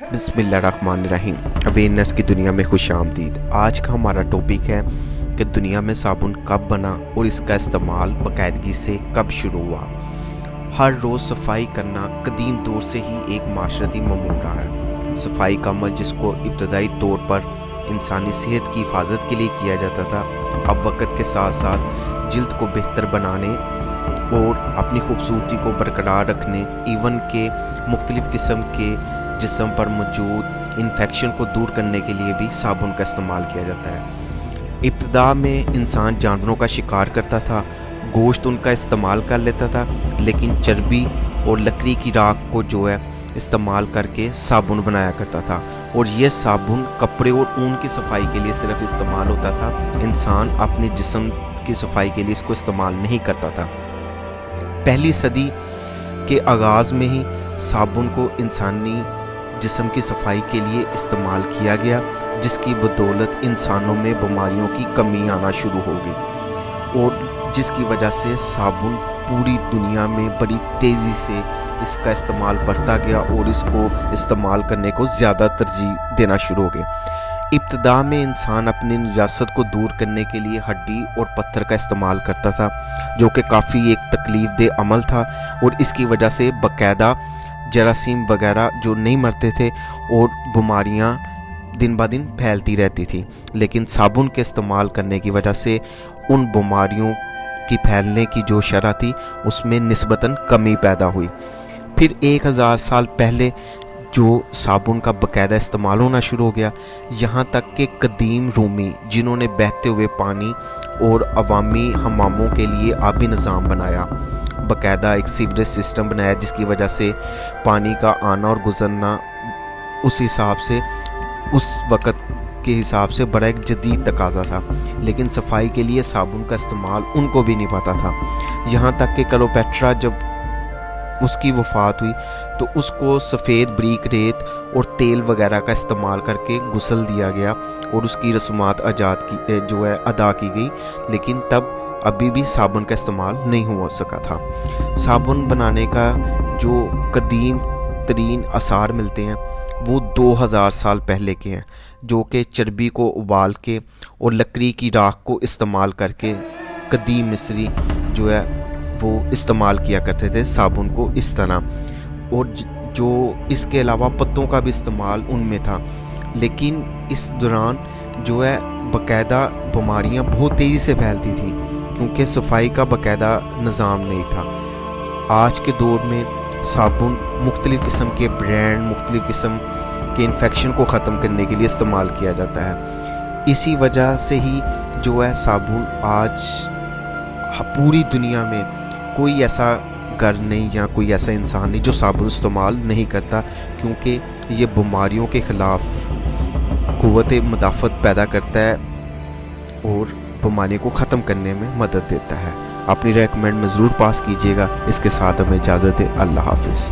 बिस्मिल्लाहिर्रहमानिर्रहीम। अवेयरनेस की दुनिया में खुश आमदीद। आज का हमारा टॉपिक है कि दुनिया में साबुन कब बना और इसका इस्तेमाल बाकायदगी से कब शुरू हुआ। हर रोज़ सफाई करना कदीम दौर से ही एक माशरती मामूल रहा है। सफाई का अमल जिसको इब्तदाई तौर पर इंसानी सेहत की हिफाजत के लिए किया जाता था, अब वक्त के साथ साथ जिल्द को बेहतर बनाने और अपनी खूबसूरती को बरकरार रखने, इवन के मुख्तलिफ़ किस्म के जिस्म पर मौजूद इन्फेक्शन को दूर करने के लिए भी साबुन का इस्तेमाल किया जाता है। इब्तदा में इंसान जानवरों का शिकार करता था, गोश्त उनका इस्तेमाल कर लेता था, लेकिन चर्बी और लकड़ी की राख को जो है इस्तेमाल करके साबुन बनाया करता था। और यह साबुन कपड़े और ऊन की सफाई के लिए सिर्फ इस्तेमाल होता था, इंसान अपने जिस्म की सफाई के लिए इसको इस्तेमाल नहीं करता था। पहली सदी के आगाज़ में ही साबुन को इंसानी जिस्म की सफाई के लिए इस्तेमाल किया गया, जिसकी बदौलत इंसानों में बीमारियों की कमी आना शुरू हो गई और जिसकी वजह से साबुन पूरी दुनिया में बड़ी तेज़ी से इसका इस्तेमाल बढ़ता गया और इसको इस्तेमाल करने को ज़्यादा तरजीह देना शुरू हो गए। इब्तदा में इंसान अपनी निजासत को दूर करने के लिए हड्डी और पत्थर का इस्तेमाल करता था, जो कि काफ़ी एक तकलीफ देह अमल था और इसकी वजह से बाकायदा जरासीम वगैरह जो नहीं मरते थे और बीमारियां दिन ब दिन फैलती रहती थी। लेकिन साबुन के इस्तेमाल करने की वजह से उन बीमारियों की फैलने की जो शरह थी उसमें निस्बतन कमी पैदा हुई। फिर 1000 साल पहले जो साबुन का बाकायदा इस्तेमाल होना शुरू हो गया, यहाँ तक कि कदीम रूमी जिन्होंने बहते हुए पानी और अवामी हमामों के लिए आबी निज़ाम बनाया, बाकायदा एक सीवरेज सिस्टम बनाया, जिसकी वजह से पानी का आना और गुजरना उस हिसाब से उस वक़्त के हिसाब से बड़ा एक जदीद तकाजा था। लेकिन सफाई के लिए साबुन का इस्तेमाल उनको भी नहीं पता था। यहाँ तक कि क्लोपेट्रा जब उसकी वफ़ात हुई तो उसको सफ़ेद बरीक रेत और तेल वगैरह का इस्तेमाल करके गुस्ल दिया गया और उसकी रस्मात अदा की गई, लेकिन तब अभी भी साबुन का इस्तेमाल नहीं हो सका था। साबुन बनाने का जो कदीम तरीन आसार मिलते हैं वो 2000 साल पहले के हैं, जो कि चर्बी को उबाल के और लकड़ी की राख को इस्तेमाल करके कदीम मिस्री जो है वो इस्तेमाल किया करते थे साबुन को इस तरह। और जो इसके अलावा पत्तों का भी इस्तेमाल उनमें था, लेकिन इस दौरान जो है बाकायदा बीमारियां बहुत तेज़ी से फैलती थी क्योंकि सफाई का बाकायदा निज़ाम नहीं था। आज के दौर में साबुन मुख्तलिफ़ किस्म के ब्रांड, मुख्तलिफ़ किस्म के इन्फेक्शन को ख़त्म करने के लिए इस्तेमाल किया जाता है। इसी वजह से ही जो है साबुन आज पूरी दुनिया में कोई ऐसा घर नहीं या कोई ऐसा इंसान नहीं जो साबुन इस्तेमाल नहीं करता, क्योंकि ये बीमारियों के ख़िलाफ़ क़ुव्वत मुदाफ़त पैदा करता है और बीमारी को ख़त्म करने में मदद देता है। अपनी राय कमेंट में ज़रूर पास कीजिएगा। इसके साथ हमें इजाज़त है। अल्लाह हाफ़िज़।